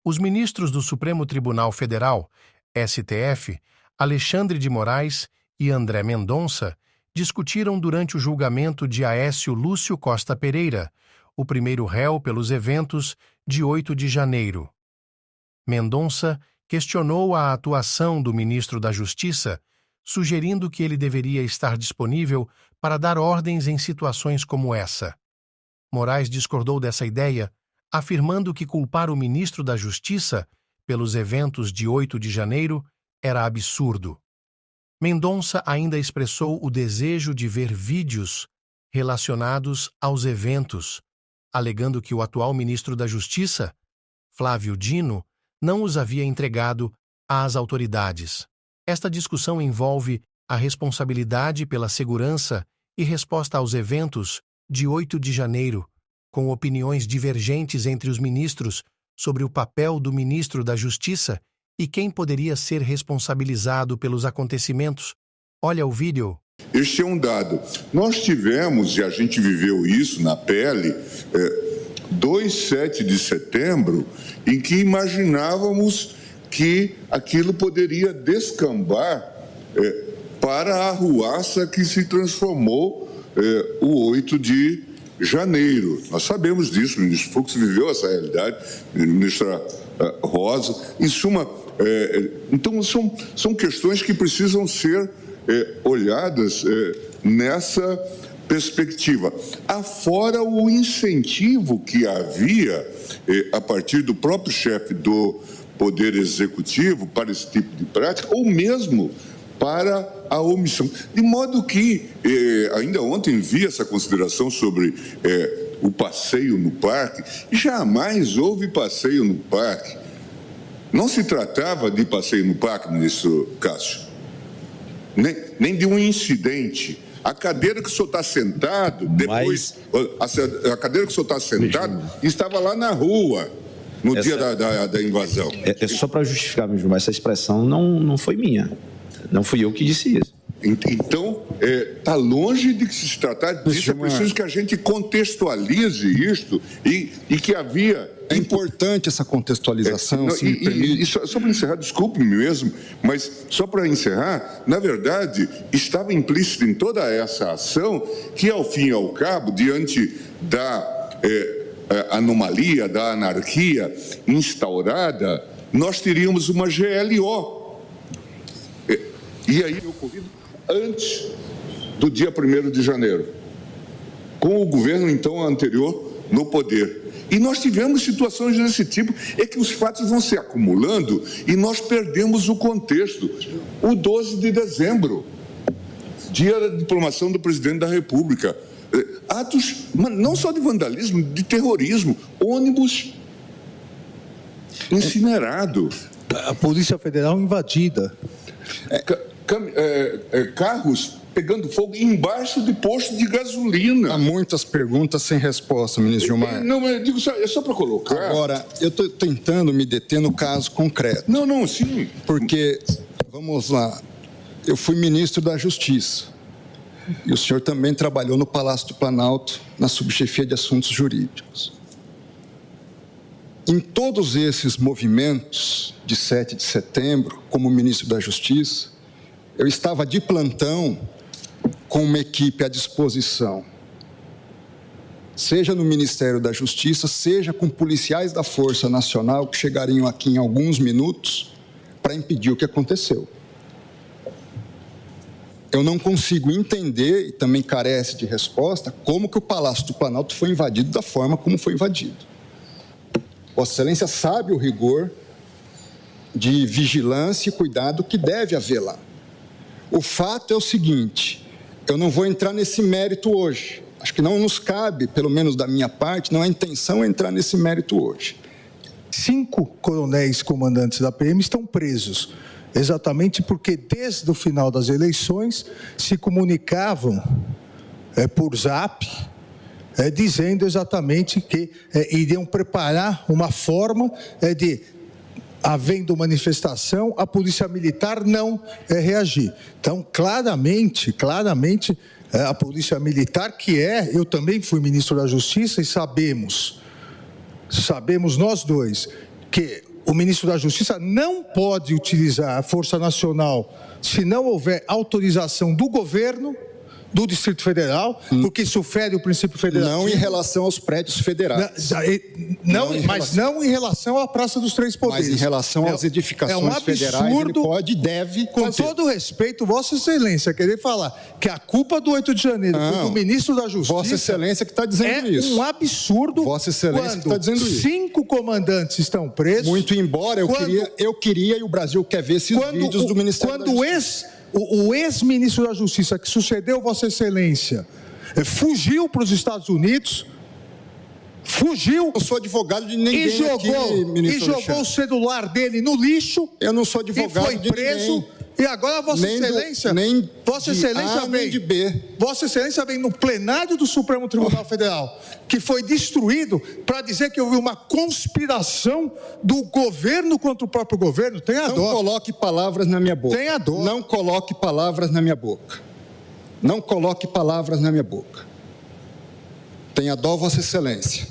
Os ministros do Supremo Tribunal Federal, STF, Alexandre de Moraes e André Mendonça, discutiram durante o julgamento de Aécio Lúcio Costa Pereira, o primeiro réu pelos eventos de 8 de janeiro. Mendonça questionou a atuação do ministro da Justiça, sugerindo que ele deveria estar disponível para dar ordens em situações como essa. Moraes discordou dessa ideia, afirmando que culpar o ministro da Justiça pelos eventos de 8 de janeiro era absurdo. Mendonça ainda expressou o desejo de ver vídeos relacionados aos eventos, alegando que o atual ministro da Justiça, Flávio Dino, não os havia entregado às autoridades. Esta discussão envolve a responsabilidade pela segurança e resposta aos eventos de 8 de janeiro, com opiniões divergentes entre os ministros sobre o papel do ministro da Justiça e quem poderia ser responsabilizado pelos acontecimentos. Olha o vídeo. Este é um dado. Nós tivemos, e a gente viveu isso na pele, 7 de setembro, em que imaginávamos que aquilo poderia descambar para a arruaça que se transformou o 8 de janeiro. Nós sabemos disso, o ministro Fux viveu essa realidade, a ministra Rosa. Em suma, então são questões que precisam ser olhadas nessa perspectiva. Afora o incentivo que havia a partir do próprio chefe do Poder Executivo para esse tipo de prática, ou mesmo para a omissão. De modo que, ainda ontem vi essa consideração sobre o passeio no parque. Jamais houve passeio no parque. Não se tratava de passeio no parque, ministro Cássio, nem de um incidente. A cadeira que o senhor está sentado, depois, a cadeira que o senhor está sentado, estava lá na rua, no dia da invasão. É só para justificar, mas essa expressão não foi minha. Não fui eu que disse isso. Então, está longe de se tratar disso. É preciso que a gente contextualize isto e que havia... É importante essa contextualização, se me permite. Só para encerrar, desculpe-me mesmo, mas só para encerrar, na verdade, estava implícito em toda essa ação que, ao fim e ao cabo, diante da anomalia, da anarquia instaurada, nós teríamos uma GLO. E aí, ocorrido antes do dia 1º de janeiro, com o governo, então, anterior no poder. E nós tivemos situações desse tipo, é que os fatos vão se acumulando e nós perdemos o contexto. O 12 de dezembro, dia da diplomação do presidente da República, atos não só de vandalismo, de terrorismo, ônibus incinerado. A Polícia Federal invadida. Carros pegando fogo embaixo de posto de gasolina. Há muitas perguntas sem resposta, ministro Gilmar. Não, eu digo só para colocar. Agora, eu estou tentando me deter no caso concreto. Não, sim. Porque, vamos lá, eu fui ministro da Justiça. E o senhor também trabalhou no Palácio do Planalto, na subchefia de assuntos jurídicos. Em todos esses movimentos de 7 de setembro, como ministro da Justiça, eu estava de plantão com uma equipe à disposição, seja no Ministério da Justiça, seja com policiais da Força Nacional que chegariam aqui em alguns minutos para impedir o que aconteceu. Eu não consigo entender, e também carece de resposta, como que o Palácio do Planalto foi invadido da forma como foi invadido. Vossa Excelência sabe o rigor de vigilância e cuidado que deve haver lá. O fato é o seguinte, eu não vou entrar nesse mérito hoje. Acho que não nos cabe, pelo menos da minha parte, não é intenção entrar nesse mérito hoje. 5 coronéis comandantes da PM estão presos, exatamente porque desde o final das eleições se comunicavam por zap, dizendo exatamente que iriam preparar uma forma de, havendo manifestação, a Polícia Militar não reagir. Então, claramente, a Polícia Militar, eu também fui ministro da Justiça e sabemos nós dois, que o ministro da Justiça não pode utilizar a Força Nacional se não houver autorização do governo do Distrito Federal, porque isso fere o princípio federativo. Não em relação aos prédios federais. Não em relação à Praça dos Três Poderes. Mas em relação às edificações federais, ele pode e deve com fazer. todo respeito, Vossa Excelência, querer falar que a culpa do 8 de janeiro foi do ministro da Justiça... Vossa Excelência que está dizendo isso. É um absurdo. Vossa Excelência que está dizendo isso. 5 comandantes estão presos... Muito embora eu queria e o Brasil quer ver esses vídeos do Ministério da Justiça. O ex-ministro da Justiça, que sucedeu Vossa Excelência, fugiu para os Estados Unidos, fugiu... Eu sou advogado de ninguém e jogou o celular dele no lixo... Eu não sou advogado de preso, ninguém. E agora Vossa Excelência... Vossa Excelência nem de B. Vossa Excelência vem no plenário do Supremo Tribunal Federal, que foi destruído, para dizer que houve uma conspiração do governo contra o próprio governo. Tenha dó. Não coloque palavras na minha boca. Tenha dó. Não coloque palavras na minha boca. Não coloque palavras na minha boca. Tenha dó, Vossa Excelência.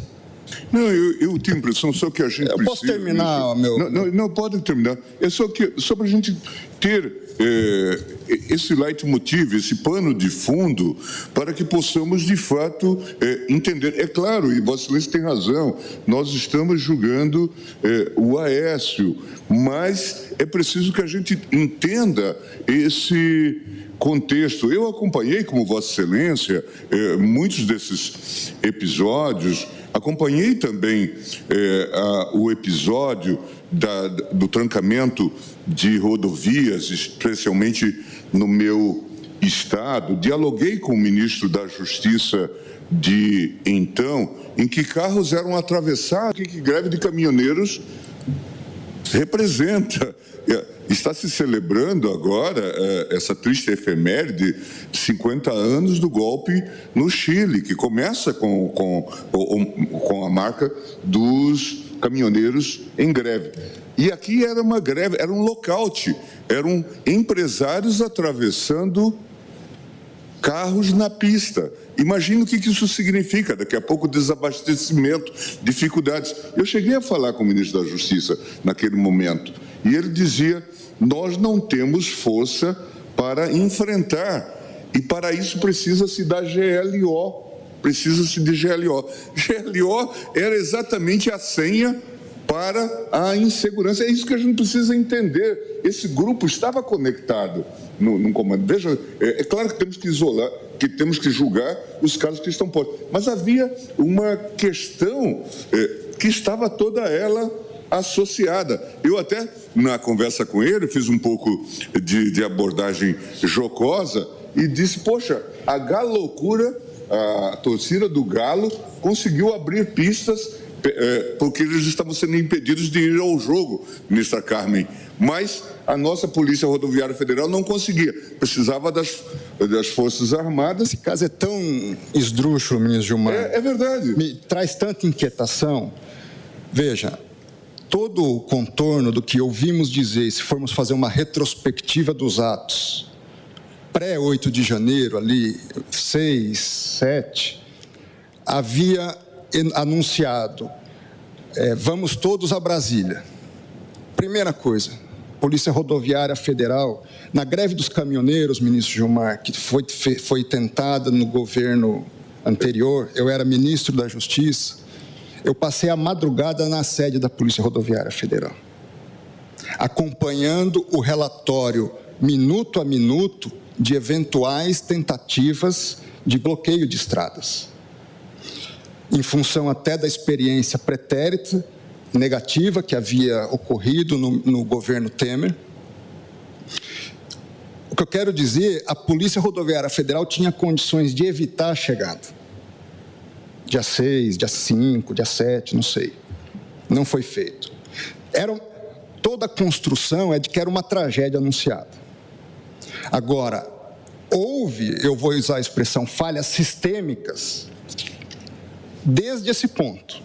Não, eu tenho a impressão só que a gente precisa... Posso terminar, meu... Não, pode terminar. É só para a gente ter esse leitmotiv, esse pano de fundo, para que possamos, de fato, entender. É claro, e Vossa Excelência tem razão, nós estamos julgando o Aécio, mas é preciso que a gente entenda esse contexto. Eu acompanhei, como Vossa Excelência, muitos desses episódios. Acompanhei também o episódio do trancamento de rodovias, especialmente no meu estado. Dialoguei com o ministro da Justiça de então, em que carros eram atravessados, que greve de caminhoneiros representa. Está se celebrando agora essa triste efeméride, 50 anos do golpe no Chile, que começa com a marca dos caminhoneiros em greve. E aqui era uma greve, era um lockout, eram empresários atravessando carros na pista. Imagina o que isso significa, daqui a pouco desabastecimento, dificuldades. Eu cheguei a falar com o ministro da Justiça naquele momento, e ele dizia: nós não temos força para enfrentar, e para isso precisa-se da GLO, precisa-se de GLO. GLO era exatamente a senha para a insegurança. É isso que a gente precisa entender. Esse grupo estava conectado no comando. Veja, é claro que temos que isolar, que temos que julgar os casos que estão postos, mas havia uma questão que estava toda ela associada. Eu até, na conversa com ele, fiz um pouco de abordagem jocosa e disse: poxa, a Galocura, a torcida do Galo, conseguiu abrir pistas porque eles estavam sendo impedidos de ir ao jogo, ministra Carmen. Mas a nossa Polícia Rodoviária Federal não conseguia, precisava das Forças Armadas. Esse caso é tão esdrúxulo, ministro Gilmar. É verdade. Me traz tanta inquietação. Veja, todo o contorno do que ouvimos dizer, se formos fazer uma retrospectiva dos atos, pré-8 de janeiro, ali, 6, 7, havia anunciado, vamos todos a Brasília. Primeira coisa, Polícia Rodoviária Federal, na greve dos caminhoneiros, ministro Gilmar, que foi tentada no governo anterior, eu era ministro da Justiça, eu passei a madrugada na sede da Polícia Rodoviária Federal, acompanhando o relatório minuto a minuto de eventuais tentativas de bloqueio de estradas, em função até da experiência pretérita, negativa, que havia ocorrido no governo Temer. O que eu quero dizer, a Polícia Rodoviária Federal tinha condições de evitar a chegada. Dia 6, dia 5, dia 7, não sei. Não foi feito. Toda a construção é de que era uma tragédia anunciada. Agora, houve, eu vou usar a expressão, falhas sistêmicas desde esse ponto.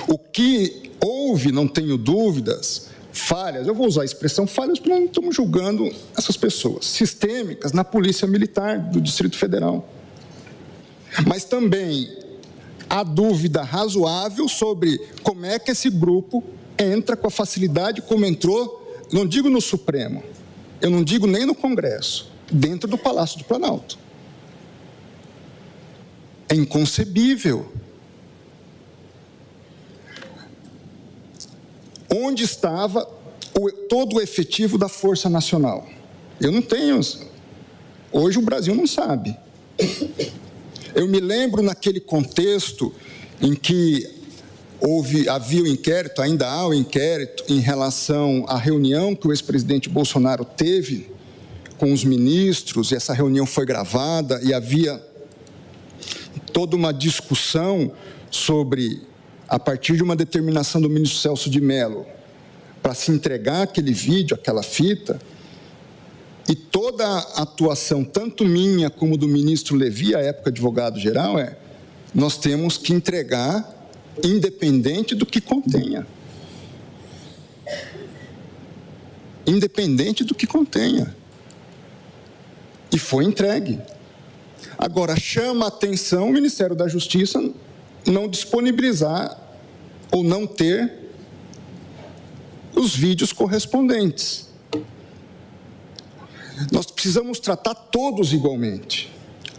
O que houve, não tenho dúvidas, falhas, eu vou usar a expressão falhas porque não estamos julgando essas pessoas, sistêmicas na Polícia Militar do Distrito Federal. Mas também há dúvida razoável sobre como é que esse grupo entra com a facilidade como entrou, não digo no Supremo, eu não digo nem no Congresso, dentro do Palácio do Planalto. É inconcebível. Onde estava todo o efetivo da Força Nacional? Eu não tenho. Hoje o Brasil não sabe. Eu me lembro naquele contexto em que havia o inquérito, ainda há o inquérito, em relação à reunião que o ex-presidente Bolsonaro teve com os ministros, e essa reunião foi gravada, e havia toda uma discussão sobre, a partir de uma determinação do ministro Celso de Mello, para se entregar aquele vídeo, aquela fita, e toda a atuação, tanto minha como do ministro Levi, à época advogado-geral, nós temos que entregar independente do que contenha. Independente do que contenha. E foi entregue. Agora, chama a atenção o Ministério da Justiça não disponibilizar ou não ter os vídeos correspondentes. Nós precisamos tratar todos igualmente,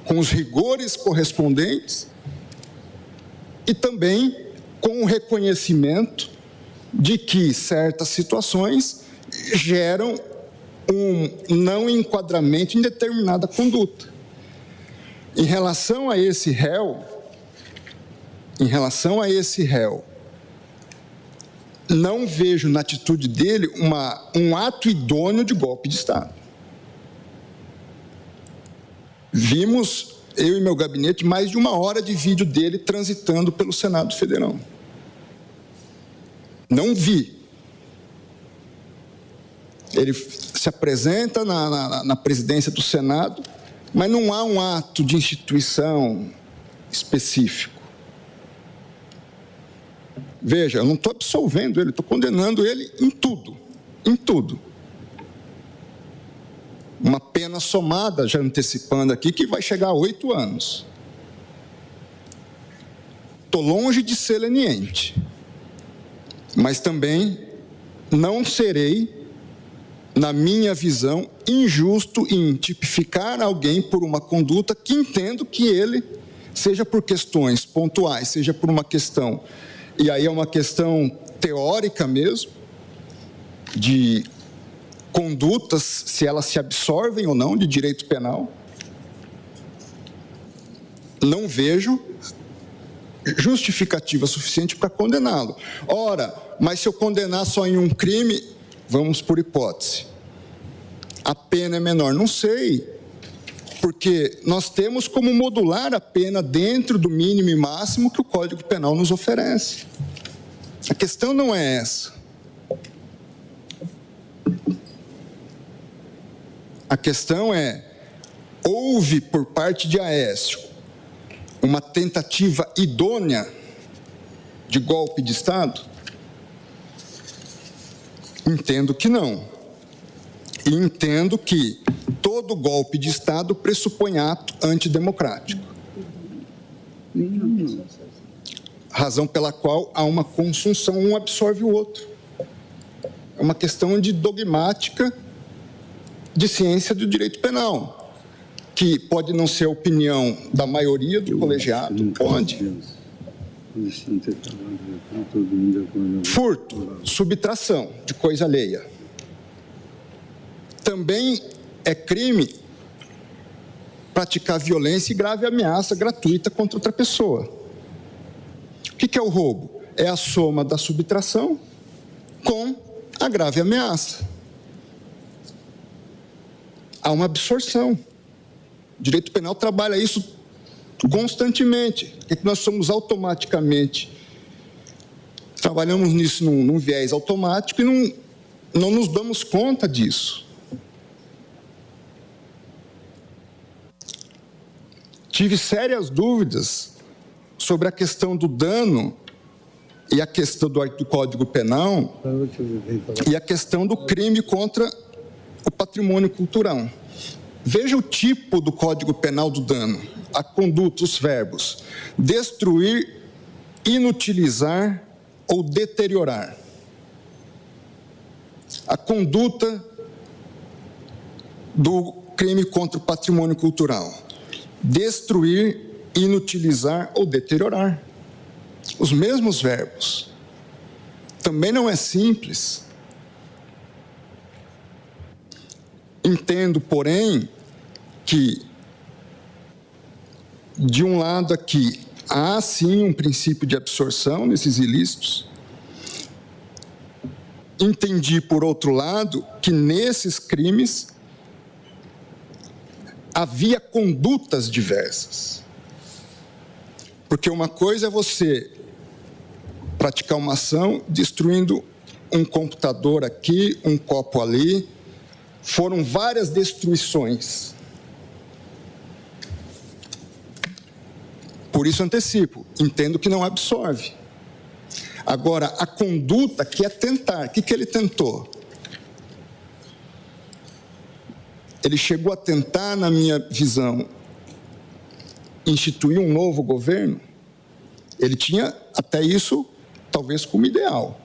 com os rigores correspondentes e também com o reconhecimento de que certas situações geram um não enquadramento em determinada conduta. Em relação a esse réu, não vejo na atitude dele um ato idôneo de golpe de Estado. Vimos, eu e meu gabinete, mais de 1 hora de vídeo dele transitando pelo Senado Federal. Não vi. Ele se apresenta na presidência do Senado, mas não há um ato de instituição específico. Veja, eu não estou absolvendo ele, estou condenando ele em tudo, em tudo. Uma pena somada, já antecipando aqui, que vai chegar a 8 anos. Estou longe de ser leniente, mas também não serei, na minha visão, injusto em tipificar alguém por uma conduta que entendo que ele, seja por questões pontuais, seja por uma questão, e aí é uma questão teórica mesmo, de condutas, se elas se absorvem ou não de direito penal, não vejo justificativa suficiente para condená-lo. Ora, mas se eu condenar só em um crime, vamos por hipótese, a pena é menor? Não sei, porque nós temos como modular a pena dentro do mínimo e máximo que o Código Penal nos oferece. A questão não é essa. A questão é, houve por parte de Aécio uma tentativa idônea de golpe de Estado? Entendo que não. E entendo que todo golpe de Estado pressupõe ato antidemocrático. Razão pela qual há uma consunção, um absorve o outro. É uma questão de dogmática de ciência do direito penal, que pode não ser a opinião da maioria do colegiado, pode. Furto, subtração de coisa alheia. Também é crime praticar violência e grave ameaça gratuita contra outra pessoa. O que é o roubo? É a soma da subtração com a grave ameaça. Há uma absorção. O direito penal trabalha isso constantemente. É que nós somos automaticamente, trabalhamos nisso num viés automático e não nos damos conta disso. Tive sérias dúvidas sobre a questão do dano e a questão do Código Penal e a questão do crime contra o patrimônio cultural. Veja o tipo do Código Penal do dano, a conduta, os verbos: destruir, inutilizar ou deteriorar. A conduta do crime contra o patrimônio cultural: destruir, inutilizar ou deteriorar. Os mesmos verbos. Também não é simples. Entendo, porém, que, de um lado aqui, há sim um princípio de absorção nesses ilícitos. Entendi, por outro lado, que nesses crimes havia condutas diversas. Porque uma coisa é você praticar uma ação destruindo um computador aqui, um copo ali. Foram várias destruições. Por isso antecipo, entendo que não absorve. Agora, a conduta que é tentar, o que ele tentou? Ele chegou a tentar, na minha visão, instituir um novo governo. Ele tinha até isso, talvez, como ideal.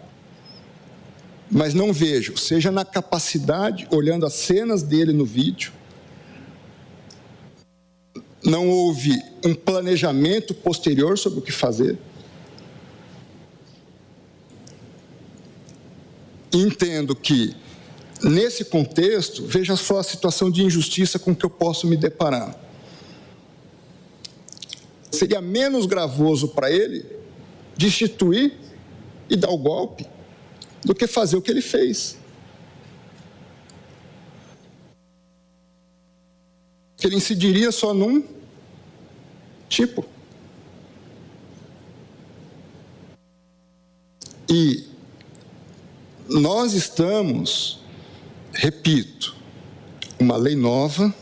Mas não vejo, seja na capacidade, olhando as cenas dele no vídeo, não houve um planejamento posterior sobre o que fazer. Entendo que, nesse contexto, veja só a situação de injustiça com que eu posso me deparar. Seria menos gravoso para ele destituir e dar o golpe do que fazer o que ele fez. Que ele incidiria só num tipo. E nós estamos, repito, uma lei nova,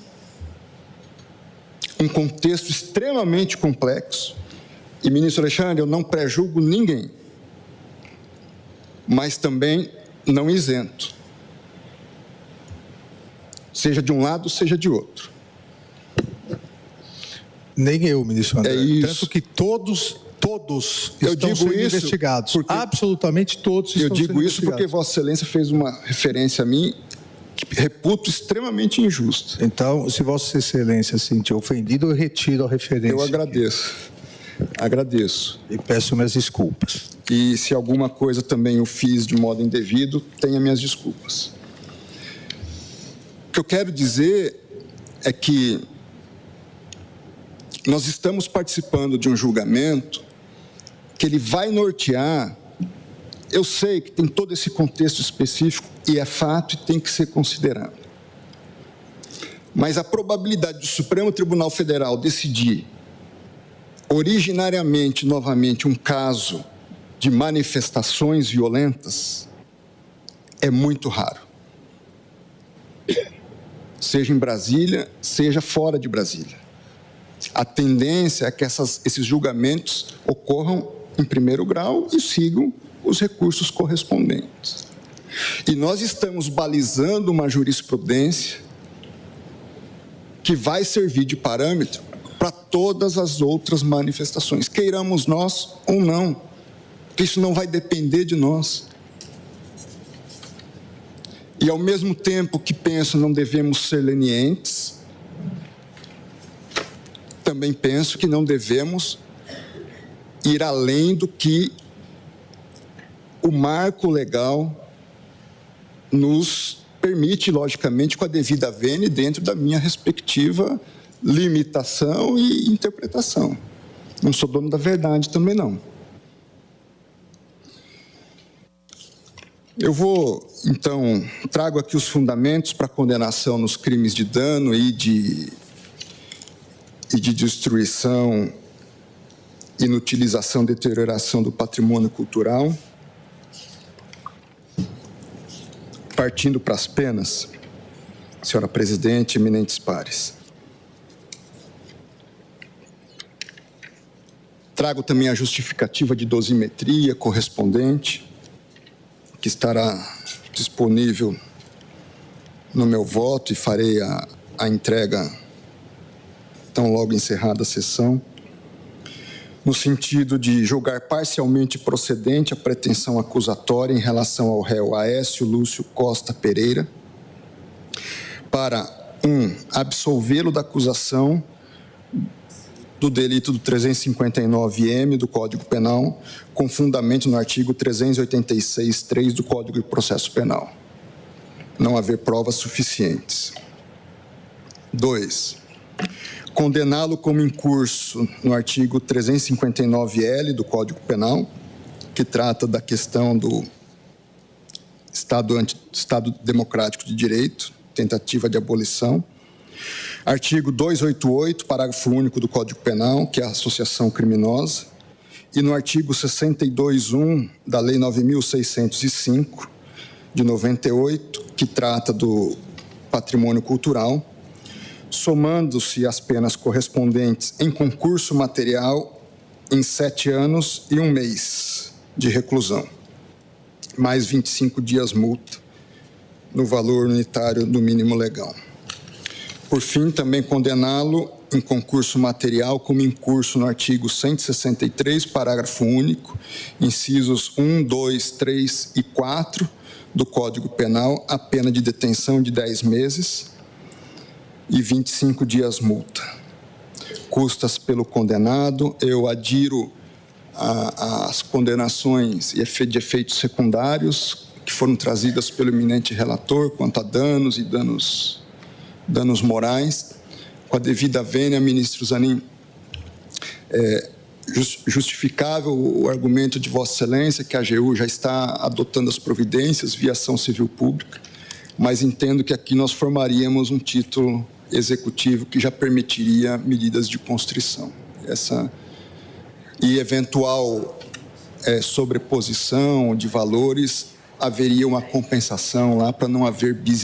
um contexto extremamente complexo. E, ministro Alexandre, eu não pré-julgo ninguém, mas também não isento, seja de um lado, seja de outro. Nem eu, ministro André. É isso. Tanto que todos estão sendo investigados. Porque absolutamente todos estão sendo investigados. Eu digo isso porque Vossa Excelência fez uma referência a mim que reputo extremamente injusta. Então, se Vossa Excelência se sentir ofendido, eu retiro a referência. Eu agradeço. Agradeço. E peço minhas desculpas. E se alguma coisa também eu fiz de modo indevido, tenha minhas desculpas. O que eu quero dizer é que nós estamos participando de um julgamento que ele vai nortear. Eu sei que tem todo esse contexto específico e é fato e tem que ser considerado. Mas a probabilidade do Supremo Tribunal Federal decidir originariamente, novamente, um caso de manifestações violentas é muito raro. Seja em Brasília, seja fora de Brasília. A tendência é que esses julgamentos ocorram em primeiro grau e sigam os recursos correspondentes. E nós estamos balizando uma jurisprudência que vai servir de parâmetro para todas as outras manifestações, queiramos nós ou não, porque isso não vai depender de nós. E, ao mesmo tempo que penso não devemos ser lenientes, também penso que não devemos ir além do que o marco legal nos permite, logicamente, com a devida vênia, dentro da minha respectiva limitação e interpretação. Não sou dono da verdade também, não. Eu vou, então, trago aqui os fundamentos para a condenação nos crimes de dano e de destruição, inutilização, deterioração do patrimônio cultural. Partindo para as penas, senhora presidente, eminentes pares. Trago também a justificativa de dosimetria correspondente, que estará disponível no meu voto e farei a entrega tão logo encerrada a sessão. no sentido de julgar parcialmente procedente a pretensão acusatória em relação ao réu Aécio Lúcio Costa Pereira, para 1. Absolvê-lo da acusação do delito do 359-M do Código Penal, com fundamento no artigo 386-3 do Código de Processo Penal. Não haver provas suficientes. 2. Condená-lo como incurso no artigo 359-L do Código Penal, que trata da questão do Estado Democrático de Direito, tentativa de abolição. Artigo 288, parágrafo único do Código Penal, que é a associação criminosa. E no artigo 62.1 da Lei 9.605, de 98, que trata do patrimônio cultural, somando-se as penas correspondentes em concurso material em 7 anos e 1 mês de reclusão, mais 25 dias multa, no valor unitário do mínimo legal. Por fim, também condená-lo em concurso material como incurso no artigo 163, parágrafo único, incisos 1, 2, 3 e 4 do Código Penal, a pena de detenção de 10 meses e 25 dias multa. Custas pelo condenado, eu adiro às condenações de efeitos secundários que foram trazidas pelo eminente relator quanto a danos e danos morais. Com a devida vênia, ministro Zanin, justificável o argumento de Vossa Excelência que a AGU já está adotando as providências via ação civil pública, mas entendo que aqui nós formaríamos um título executivo que já permitiria medidas de constrição. E eventual sobreposição de valores, haveria uma compensação lá para não haver bis